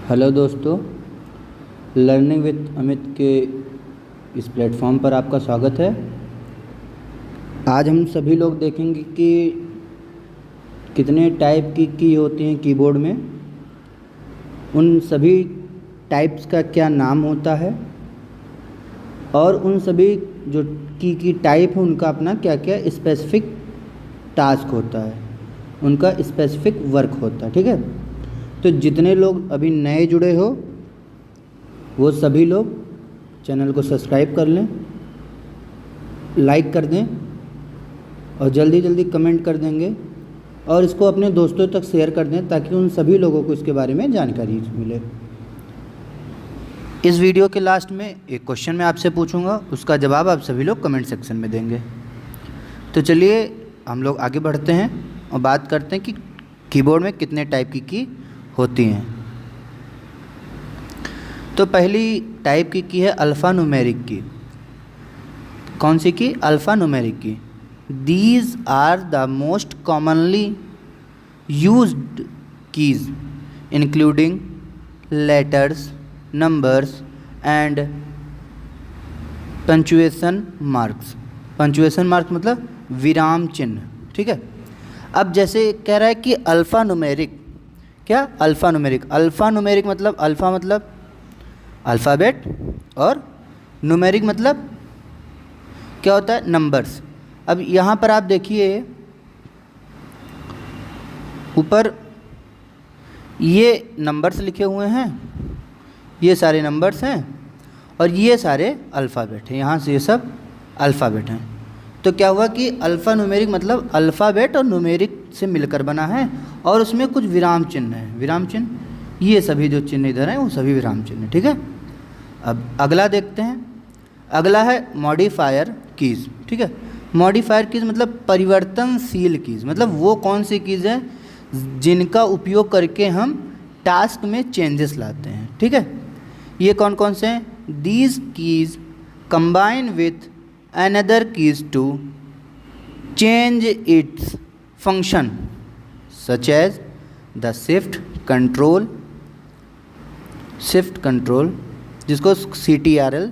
Hello दोस्तों, learning with Amit के इस प्लेटफॉर्म पर आपका स्वागत है। आज हम सभी लोग देखेंगे कि कितने टाइप की की होती हैं कीबोर्ड में, उन सभी टाइप्स का क्या नाम होता है और उन सभी जो की टाइप है उनका अपना क्या क्या स्पेसिफिक टास्क होता है, उनका स्पेसिफिक वर्क होता है। ठीक है, तो जितने लोग अभी नए जुड़े हो वो सभी लोग चैनल को सब्सक्राइब कर लें, लाइक कर दें और जल्दी जल्दी कमेंट कर देंगे और इसको अपने दोस्तों तक शेयर कर दें ताकि उन सभी लोगों को इसके बारे में जानकारी मिले। इस वीडियो के लास्ट में एक क्वेश्चन मैं आपसे पूछूंगा, उसका जवाब आप सभी लोग कमेंट सेक्शन में देंगे। तो चलिए हम लोग आगे बढ़ते हैं और बात करते हैं कि कीबोर्ड में कितने टाइप की होती हैं। तो पहली टाइप की है अल्फ़ा न्यूमेरिक की। कौन सी key? Alphanumeric key. These are the most commonly used keys including letters, numbers and punctuation marks. Punctuation marks मतलब विराम चिन्ह। ठीक है, अब जैसे कह रहा है कि अल्फ़ा न्यूमेरिक, क्या अल्फ़ा न्यूमेरिक? अल्फ़ा न्यूमेरिक मतलब अल्फ़ा मतलब अल्फ़ाबेट और न्यूमेरिक मतलब क्या होता है? नंबर्स। अब यहाँ पर आप देखिए ऊपर ये नंबर्स लिखे हुए हैं, ये सारे नंबर्स हैं और ये सारे अल्फ़ाबेट हैं। यहाँ से ये सब अल्फ़ाबेट हैं। तो क्या हुआ कि अल्फ़ा न्यूमेरिक मतलब अल्फ़ाबेट और न्यूमेरिक से मिलकर बना है और उसमें कुछ विराम चिन्ह हैं। विराम चिन्ह, ये सभी जो चिन्ह इधर हैं वो सभी विराम चिन्ह हैं। ठीक है, अब अगला देखते हैं। अगला है मॉडिफायर कीज़। ठीक है, मॉडिफायर कीज़ मतलब परिवर्तनशील कीज़, मतलब वो कौन सी कीज़ हैं जिनका उपयोग करके हम टास्क में चेंजेस लाते हैं। ठीक है, ये कौन कौन से हैं? These keys combine with another keys to change its function such as the shift control जिसको CTRL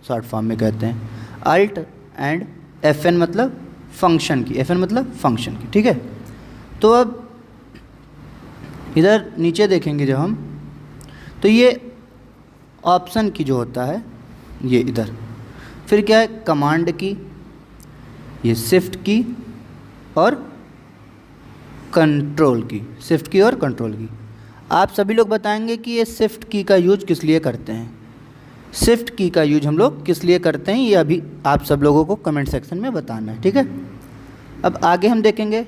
शॉर्ट फॉर्म में कहते हैं, alt एंड FN मतलब फंक्शन की, FN मतलब फंक्शन की। ठीक है, तो अब इधर नीचे देखेंगे जब हम, तो ये ऑप्शन की जो होता है ये इधर, फिर क्या है? कमांड की, ये शिफ्ट की और कंट्रोल की, शिफ्ट की और कंट्रोल की। आप सभी लोग बताएंगे कि ये शिफ्ट की का यूज किस लिए करते हैं, शिफ्ट की का यूज हम लोग किस लिए करते हैं, ये अभी आप सब लोगों को कमेंट सेक्शन में बताना है। ठीक है, अब आगे हम देखेंगे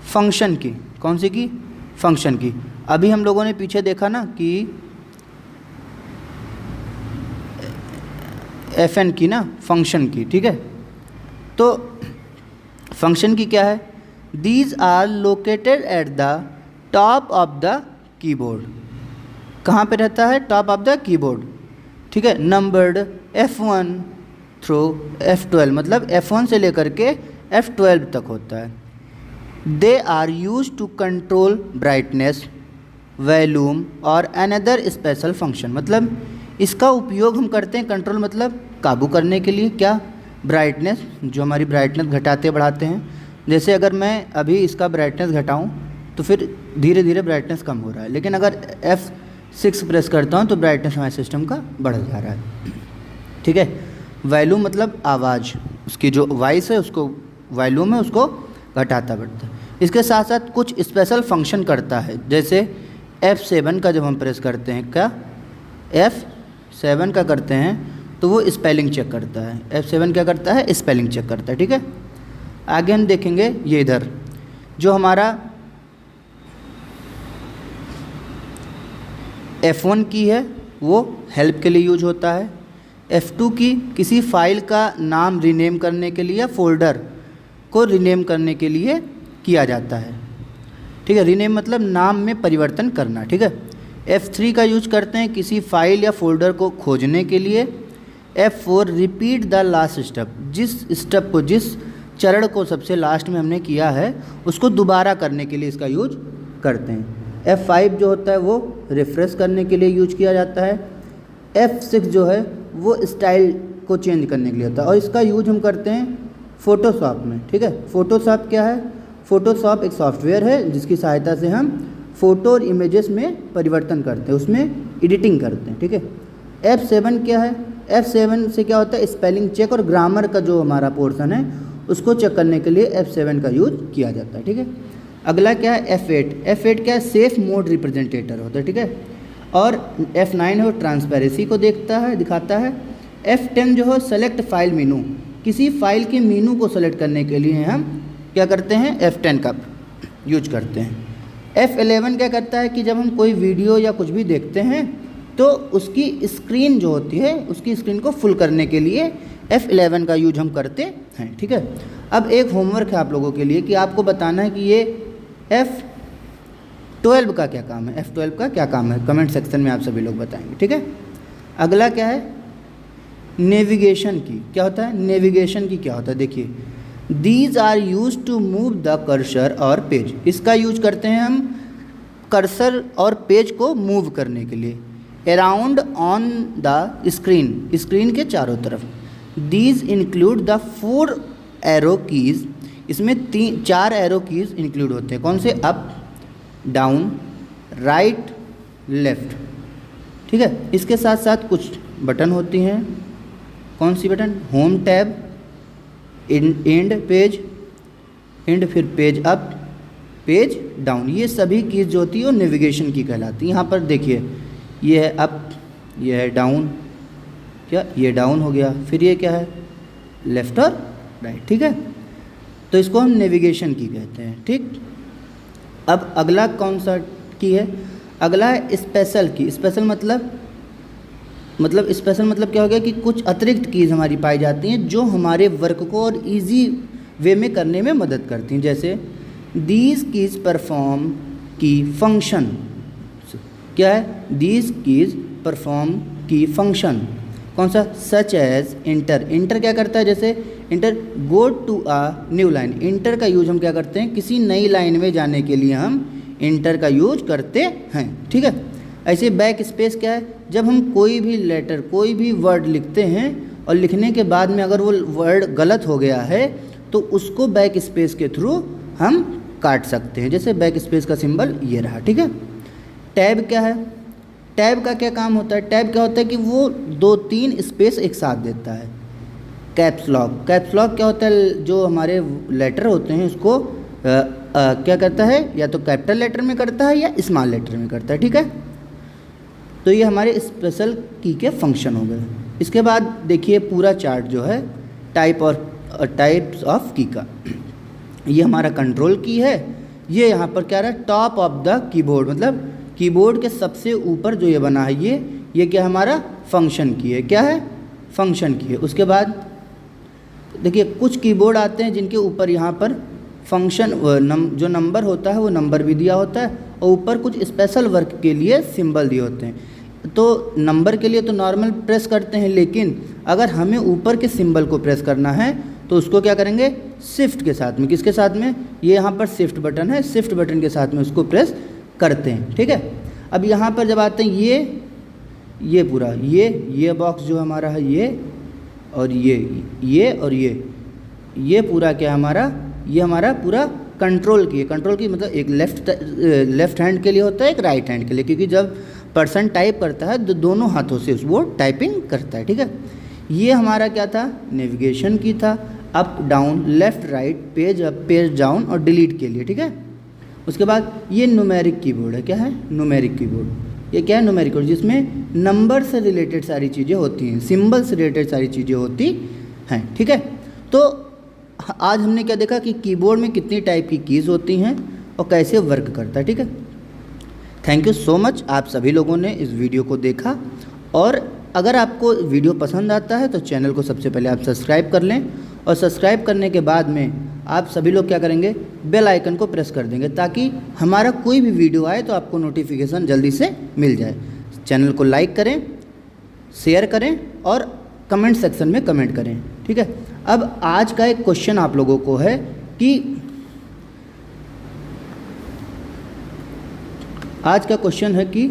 फंक्शन की। कौन सी की? फंक्शन की। अभी हम लोगों ने पीछे देखा ना कि FN की ना, फंक्शन की। ठीक है, तो फंक्शन की क्या है? These are located at the top of the keyboard. कहाँ पे रहता है? Top of the keyboard. ठीक है, नंबर्ड F1 थ्रू F12 मतलब F1 से लेकर के F12 तक होता है। They are use to control brightness, volume और अनदर स्पेशल फंक्शन, मतलब इसका उपयोग हम करते हैं, कंट्रोल मतलब काबू करने के लिए। क्या? ब्राइटनेस, जो हमारी ब्राइटनेस घटाते बढ़ाते हैं। जैसे अगर मैं अभी इसका ब्राइटनेस घटाऊं तो फिर धीरे धीरे ब्राइटनेस कम हो रहा है, लेकिन अगर F6 प्रेस करता हूं तो ब्राइटनेस हमारे सिस्टम का बढ़ जा रहा है। ठीक है, वॉल्यूम मतलब आवाज़, उसकी जो वॉइस है उसको, वॉल्यूम है उसको घटाता बढ़ता है। इसके साथ साथ कुछ स्पेशल फंक्शन करता है, जैसे F7 का जब हम प्रेस करते हैं, क्या F7 का करते हैं तो वो स्पेलिंग चेक करता है। F7 क्या करता है? स्पेलिंग चेक करता है। ठीक है, आगे हम देखेंगे ये इधर जो हमारा F1 की है वो हेल्प के लिए यूज होता है। F2 की किसी फाइल का नाम रीनेम करने के लिए या फोल्डर को रीनेम करने के लिए किया जाता है। ठीक है, रीनेम मतलब नाम में परिवर्तन करना। ठीक है, F3 का यूज करते हैं किसी फाइल या फोल्डर को खोजने के लिए। F4 repeat the last step, जिस स्टेप को, जिस चरण को सबसे लास्ट में हमने किया है उसको दोबारा करने के लिए इसका यूज करते हैं। F5 जो होता है वो रिफ्रेश करने के लिए यूज किया जाता है। F6 जो है वो स्टाइल को चेंज करने के लिए होता है और इसका यूज हम करते हैं फ़ोटोशॉप में, ठीक है। फ़ोटोशॉप क्या है? फ़ोटोशॉप एक सॉफ्टवेयर है जिसकी सहायता से हम फ़ोटो और इमेजेस में परिवर्तन करते हैं, उसमें एडिटिंग करते हैं, ठीक है। F7 क्या है? F7 से क्या होता है? स्पेलिंग चेक और ग्रामर का जो हमारा पोर्शन है उसको चेक करने के लिए F7 का यूज किया जाता है, ठीक है। अगला क्या है? F8 क्या है? सेफ मोड रिप्रेजेंटेटर होता है, ठीक है। और F9 है वो ट्रांसपेरेंसी को दिखाता है। F10 जो है सेलेक्ट फाइल मीनू, किसी फाइल के मीनू को सेलेक्ट करने के लिए हम क्या करते हैं? F10 का यूज करते हैं। F11 क्या करता है कि जब हम कोई वीडियो या कुछ भी देखते हैं तो उसकी स्क्रीन जो होती है उसकी स्क्रीन को फुल करने के लिए F11 का यूज हम करते हैं, ठीक है। अब एक होमवर्क है आप लोगों के लिए कि आपको बताना है कि ये F12 का क्या काम है, F12 का क्या काम है, कमेंट सेक्शन में आप सभी लोग बताएंगे, ठीक है। अगला क्या है? नेविगेशन की। क्या होता है? नेविगेशन की क्या होता है? देखिए, these are use to move the cursor और पेज। इसका यूज करते हैं हम कर्सर और पेज को मूव करने के लिए अराउंड ऑन द स्क्रीन के चारों तरफ। These include the 4 arrow keys. इसमें 4 एरो कीज़ इंक्लूड होते हैं। कौन से? अप, डाउन, राइट, लेफ़्ट, ठीक है। इसके साथ साथ कुछ बटन होती हैं। कौन सी button? Home tab, end page, end फिर पेज अप, पेज डाउन। ये सभी कीज़ जो होती है वो नेविगेशन की कहलाती है। यहाँ पर देखिए, ये है अप, ये है डाउन, क्या ये डाउन हो गया, फिर ये क्या है? लेफ़्ट और राइट, ठीक है। तो इसको हम नेविगेशन की कहते हैं, ठीक। अब अगला कौन सा की है? अगला है स्पेशल की। स्पेशल मतलब क्या हो गया कि कुछ अतिरिक्त कीज़ हमारी पाई जाती हैं जो हमारे वर्क को और इजी वे में करने में मदद करती हैं। जैसे दीज कीज़ परफॉर्म की फंक्शन। क्या है? दीज कीज़ परफॉर्म की फंक्शन। कौन सा? Such as inter. इंटर क्या करता है? जैसे enter go to a new line. Enter का यूज हम क्या करते हैं? किसी नई लाइन में जाने के लिए हम इंटर का यूज करते हैं, ठीक है। ऐसे बैक स्पेस क्या है? जब हम कोई भी लेटर, कोई भी वर्ड लिखते हैं और लिखने के बाद में अगर वो वर्ड गलत हो गया है तो उसको बैक स्पेस के थ्रू हम काट सकते हैं। जैसे बैक स्पेस का सिंबल ये रहा, ठीक है। टैब क्या है? टैब का क्या काम होता है? टैब क्या होता है कि वो 2-3 स्पेस एक साथ देता है। कैप्स लॉक क्या होता है? जो हमारे लेटर होते हैं उसको क्या करता है? या तो कैपिटल लेटर में करता है या स्मॉल लेटर में करता है, ठीक है। तो ये हमारे स्पेशल की के फंक्शन हो गए। इसके बाद देखिए पूरा चार्ट जो है टाइप्स ऑफ की का, ये हमारा कंट्रोल की है। ये यहाँ पर क्या रहा है? टॉप ऑफ द कीबोर्ड, मतलब कीबोर्ड के सबसे ऊपर जो ये बना है ये क्या हमारा? फंक्शन की है। क्या है? फंक्शन की है। उसके बाद देखिए कुछ कीबोर्ड आते हैं जिनके ऊपर यहाँ पर फंक्शन जो नंबर होता है वो नंबर भी दिया होता है और ऊपर कुछ स्पेशल वर्क के लिए सिंबल दिए होते हैं। तो नंबर के लिए तो नॉर्मल प्रेस करते हैं, लेकिन अगर हमें ऊपर के सिंबल को प्रेस करना है तो उसको क्या करेंगे? शिफ्ट के साथ में। किसके साथ में? ये यहाँ पर शिफ्ट बटन है, शिफ्ट बटन के साथ में उसको प्रेस करते हैं, ठीक है। अब यहाँ पर जब आते हैं ये पूरा ये बॉक्स जो हमारा है ये और ये पूरा क्या हमारा? ये हमारा पूरा कंट्रोल की मतलब एक लेफ्ट हैंड के लिए होता है, एक राइट हैंड के लिए, क्योंकि जब पर्सन टाइप करता है तो दोनों हाथों से वो टाइपिंग करता है, ठीक है। ये हमारा क्या था? नेविगेशन की था। Up down, left right, page up, page down और डिलीट के लिए, ठीक है। उसके बाद ये न्यूमेरिक कीबोर्ड है। क्या है? Numeric keyboard. ये क्या है? न्यूमेरिक कीबोर्ड, जिसमें नंबर से रिलेटेड सारी चीज़ें होती हैं, सिंबल से रिलेटेड सारी चीज़ें होती हैं, ठीक है। तो आज हमने क्या देखा कि कीबोर्ड में कितनी टाइप की कीज़ होती हैं और कैसे वर्क करता है, ठीक है। थैंक यू सो मच, आप सभी लोगों ने इस वीडियो को देखा। और अगर आपको वीडियो पसंद आता है तो चैनल को सबसे पहले आप सब्सक्राइब कर लें और सब्सक्राइब करने के बाद में आप सभी लोग क्या करेंगे? बेल आइकन को प्रेस कर देंगे ताकि हमारा कोई भी वीडियो आए तो आपको नोटिफिकेशन जल्दी से मिल जाए। चैनल को लाइक करें, शेयर करें और कमेंट सेक्शन में कमेंट करें, ठीक है। अब आज का एक क्वेश्चन आप लोगों को है कि आज का क्वेश्चन है कि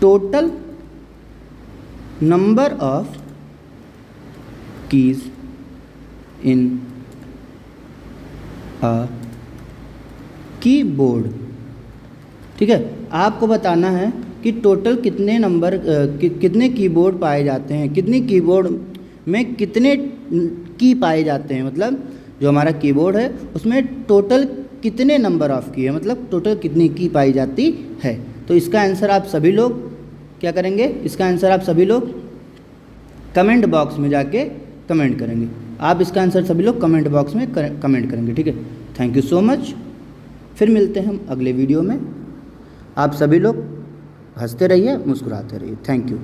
total number of keys in a keyboard. ठीक है, आपको बताना है कि टोटल कितने नंबर कितने कीबोर्ड पाए जाते हैं, कितने कीबोर्ड में कितने की पाए जाते हैं, मतलब जो हमारा कीबोर्ड है उसमें टोटल कितने नंबर ऑफ की है, मतलब टोटल कितनी की पाई जाती है। तो इसका आंसर आप सभी लोग क्या करेंगे, इसका आंसर आप सभी लोग कमेंट बॉक्स में जाके कमेंट करेंगे। आप इसका आंसर सभी लोग कमेंट बॉक्स में कमेंट करेंगे। ठीक है, थैंक यू सो मच। फिर मिलते हैं हम अगले वीडियो में। आप सभी लोग हंसते रहिए, मुस्कुराते रहिए। Thank you.